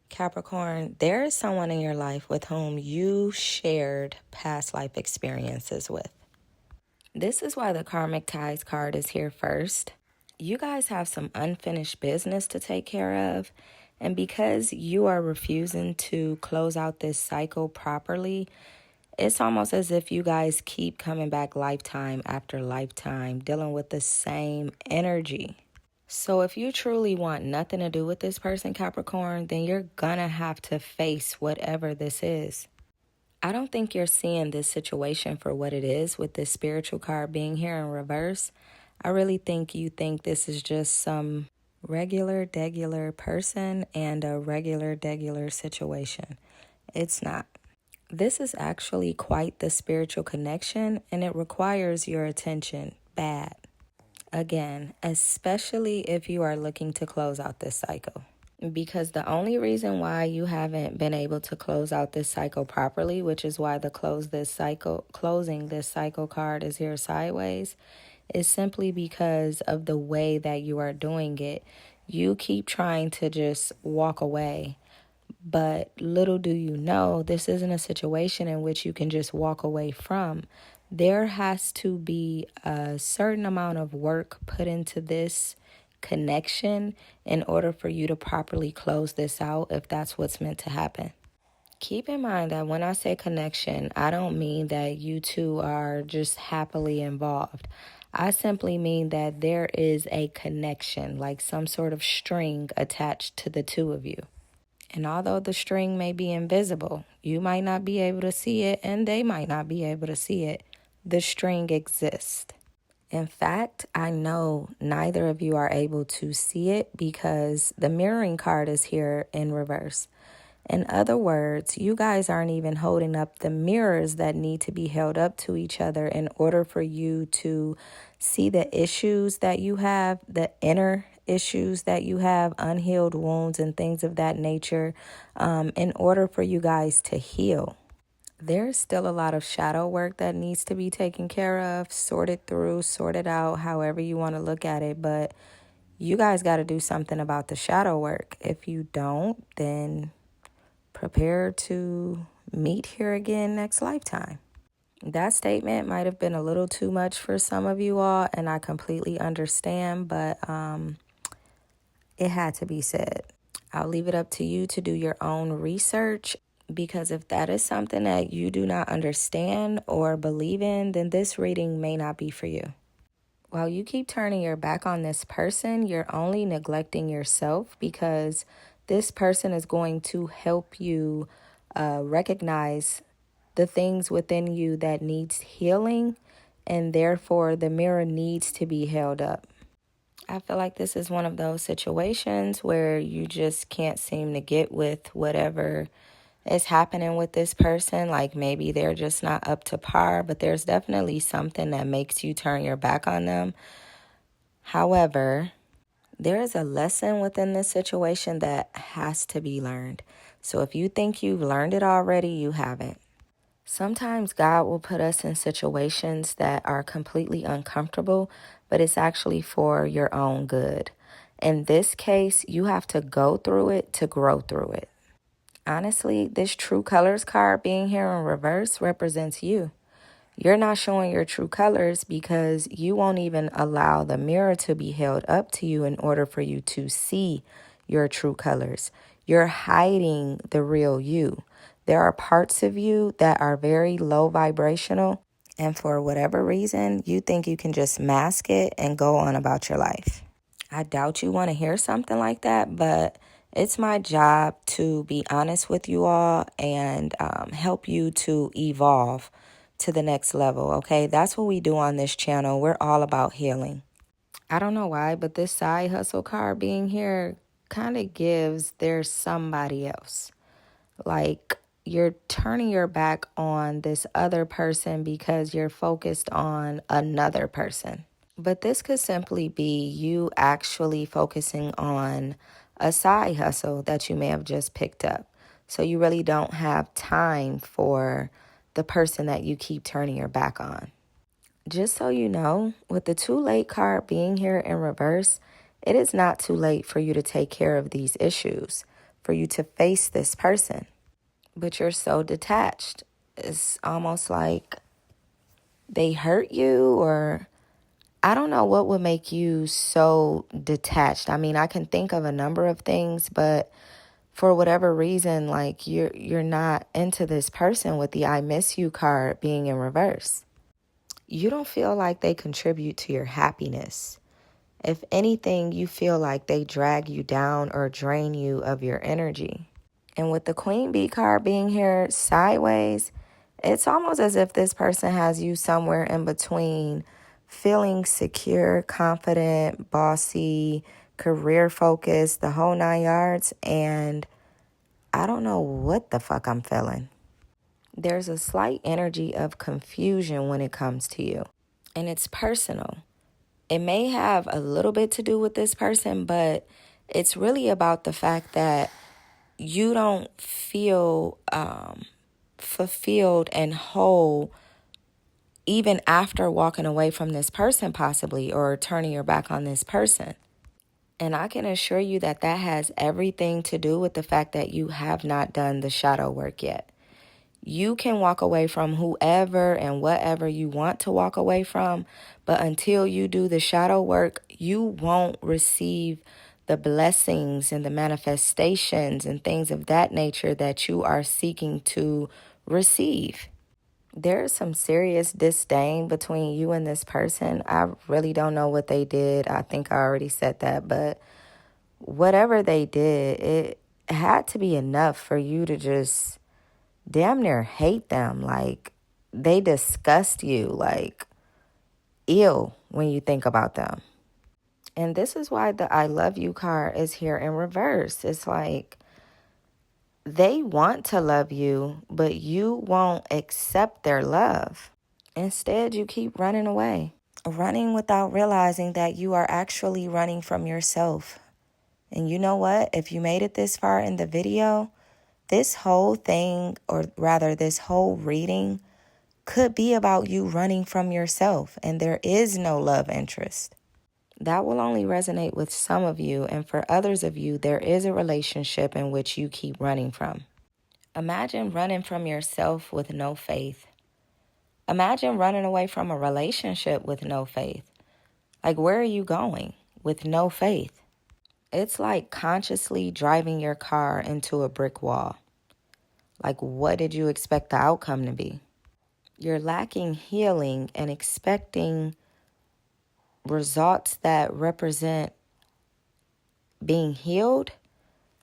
Capricorn, there is someone in your life with whom you shared past life experiences with. This is why the Karmic Ties card is here first. You guys have some unfinished business to take care of, and because you are refusing to close out this cycle properly, it's almost as if you guys keep coming back lifetime after lifetime, dealing with the same energy. So if you truly want nothing to do with this person, Capricorn, then you're gonna have to face whatever this is. I don't think you're seeing this situation for what it is with this spiritual card being here in reverse. I really think you think this is just some regular person and a regular situation. It's not. This is actually quite the spiritual connection, and it requires your attention bad. Again, especially if you are looking to close out this cycle. Because the only reason why you haven't been able to close out this cycle properly, which is why the closing this cycle card is here sideways, is simply because of the way that you are doing it. You keep trying to just walk away. But little do you know, this isn't a situation in which you can just walk away from. There has to be a certain amount of work put into this connection in order for you to properly close this out, if that's what's meant to happen. Keep in mind that when I say connection, I don't mean that you two are just happily involved. I simply mean that there is a connection, like some sort of string attached to the two of you. And although the string may be invisible, you might not be able to see it and they might not be able to see it. The string exists. In fact, I know neither of you are able to see it because the mirroring card is here in reverse. In other words, you guys aren't even holding up the mirrors that need to be held up to each other in order for you to see the issues that you have, the inner issues that you have, unhealed wounds and things of that nature, in order for you guys to heal. There's still a lot of shadow work that needs to be taken care of, sorted through, sorted out, however you want to look at it. But you guys got to do something about the shadow work. If you don't, then prepare to meet here again next lifetime. That statement might have been a little too much for some of you all, and I completely understand, but it had to be said. I'll leave it up to you to do your own research, because if that is something that you do not understand or believe in, then this reading may not be for you. While you keep turning your back on this person, you're only neglecting yourself, because this person is going to help you recognize the things within you that needs healing, and therefore the mirror needs to be held up. I feel like this is one of those situations where you just can't seem to get with whatever is happening with this person. Like maybe they're just not up to par, but there's definitely something that makes you turn your back on them. However, there is a lesson within this situation that has to be learned. So if you think you've learned it already, you haven't. Sometimes God will put us in situations that are completely uncomfortable, but it's actually for your own good. In this case, you have to go through it to grow through it. Honestly, this true colors card being here in reverse represents you. You're not showing your true colors because you won't even allow the mirror to be held up to you in order for you to see your true colors. You're hiding the real you. There are parts of you that are very low vibrational, and for whatever reason, you think you can just mask it and go on about your life. I doubt you want to hear something like that, but it's my job to be honest with you all and help you to evolve to the next level, okay? That's what we do on this channel. We're all about healing. I don't know why, but this side hustle card being here kind of gives there's somebody else. Like you're turning your back on this other person because you're focused on another person. But this could simply be you actually focusing on a side hustle that you may have just picked up. So you really don't have time for the person that you keep turning your back on. Just so you know, with the too late card being here in reverse, it is not too late for you to take care of these issues, for you to face this person. But you're so detached. It's almost like they hurt you, or I don't know what would make you so detached. I mean, I can think of a number of things, but for whatever reason, like you're not into this person with the I miss you card being in reverse. You don't feel like they contribute to your happiness. If anything, you feel like they drag you down or drain you of your energy. And with the Queen Bee card being here sideways, it's almost as if this person has you somewhere in between feeling secure, confident, bossy, career focused, the whole 9 yards, and I don't know what the fuck I'm feeling. There's a slight energy of confusion when it comes to you, and it's personal. It may have a little bit to do with this person, but it's really about the fact that you don't feel fulfilled and whole even after walking away from this person possibly, or turning your back on this person. And I can assure you that that has everything to do with the fact that you have not done the shadow work yet. You can walk away from whoever and whatever you want to walk away from, but until you do the shadow work, you won't receive the blessings and the manifestations and things of that nature that you are seeking to receive. There's some serious disdain between you and this person. I really don't know what they did. I think I already said that, but whatever they did, it had to be enough for you to just damn near hate them. Like, they disgust you, like, ill when you think about them. And this is why the I love you card is here in reverse. It's like they want to love you, but you won't accept their love. Instead, you keep running away, running without realizing that you are actually running from yourself. And you know what? If you made it this far in the video, this whole thing, or rather this whole reading, could be about you running from yourself, and there is no love interest. That will only resonate with some of you, and for others of you, there is a relationship in which you keep running from. Imagine running from yourself with no faith. Imagine running away from a relationship with no faith. Like, where are you going with no faith? It's like consciously driving your car into a brick wall. Like, what did you expect the outcome to be? You're lacking healing and expecting results that represent being healed.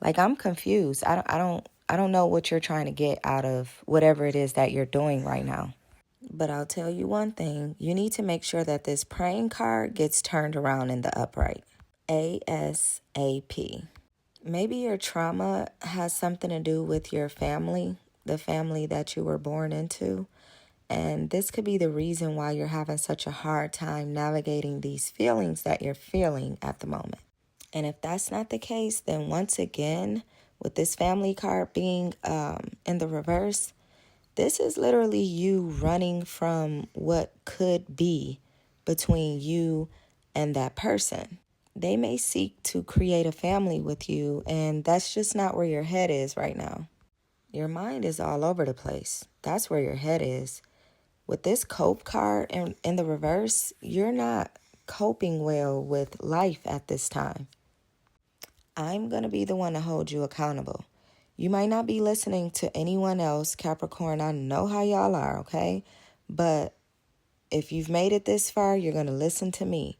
Like, I'm confused. I don't know what you're trying to get out of whatever it is that you're doing right now. But I'll tell you one thing. You need to make sure that this praying card gets turned around in the upright. ASAP. Maybe your trauma has something to do with your family, the family that you were born into. And this could be the reason why you're having such a hard time navigating these feelings that you're feeling at the moment. And if that's not the case, then once again, with this family card being in the reverse, this is literally you running from what could be between you and that person. They may seek to create a family with you, and that's just not where your head is right now. Your mind is all over the place. That's where your head is. With this cope card in the reverse, you're not coping well with life at this time. I'm going to be the one to hold you accountable. You might not be listening to anyone else, Capricorn. I know how y'all are, okay? But if you've made it this far, you're going to listen to me.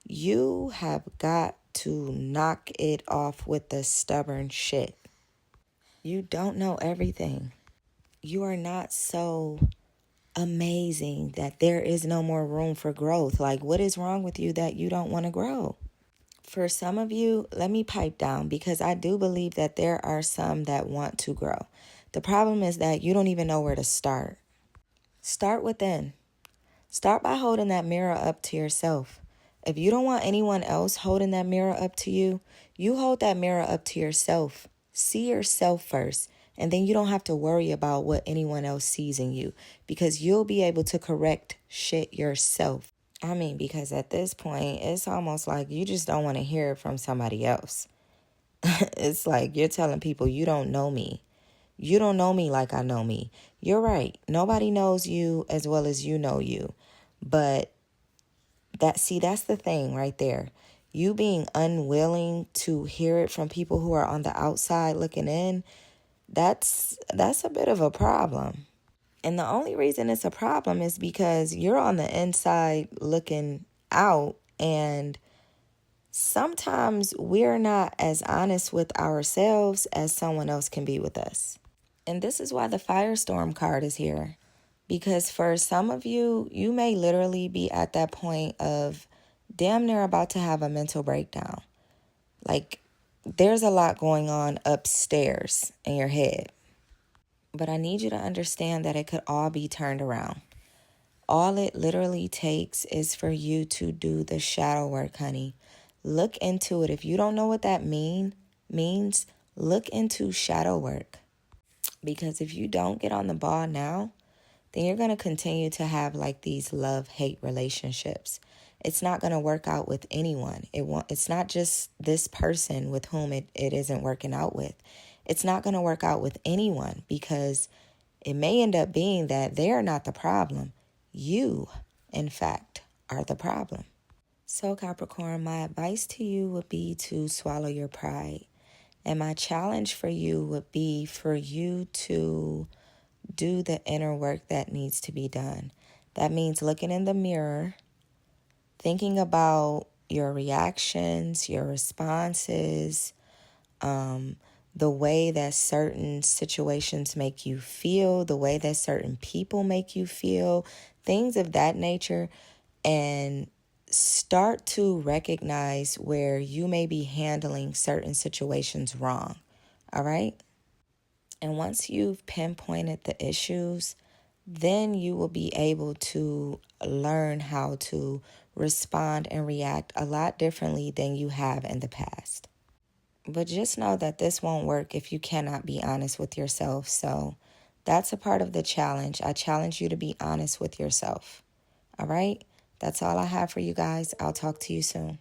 You have got to knock it off with the stubborn shit. You don't know everything. You are not so amazing that there is no more room for growth. Like, what is wrong with you that you don't want to grow? For some of you, let me pipe down, because I do believe that there are some that want to grow. The problem is that you don't even know where to start. Start within. Start by holding that mirror up to yourself. If you don't want anyone else holding that mirror up to you, you hold that mirror up to yourself. See yourself first And then you don't have to worry about what anyone else sees in you because you'll be able to correct shit yourself. I mean, because at this point, it's almost like you just don't want to hear it from somebody else. It's like you're telling people you don't know me. You don't know me like I know me. You're right. Nobody knows you as well as you know you. But that's the thing right there. You being unwilling to hear it from people who are on the outside looking in, that's a bit of a problem. And the only reason it's a problem is because you're on the inside looking out, and sometimes we're not as honest with ourselves as someone else can be with us. And this is why the Firestorm card is here. Because for some of you, you may literally be at that point of damn near about to have a mental breakdown. Like, there's a lot going on upstairs in your head. But I need you to understand that it could all be turned around. All it literally takes is for you to do the shadow work, honey. Look into it. If you don't know what that means, look into shadow work. Because if you don't get on the ball now, then you're going to continue to have like these love-hate relationships. It's not going to work out with anyone. It's not just this person with whom it isn't working out with. It's not going to work out with anyone because it may end up being that they're not the problem. You, in fact, are the problem. So Capricorn, my advice to you would be to swallow your pride. And my challenge for you would be for you to do the inner work that needs to be done. That means looking in the mirror, thinking about your reactions, your responses, the way that certain situations make you feel, the way that certain people make you feel, things of that nature, and start to recognize where you may be handling certain situations wrong. All right? And once you've pinpointed the issues, then you will be able to learn how to respond and react a lot differently than you have in the past. But just know that this won't work if you cannot be honest with yourself. So that's a part of the challenge. I challenge you to be honest with yourself. All right? That's all I have for you guys. I'll talk to you soon.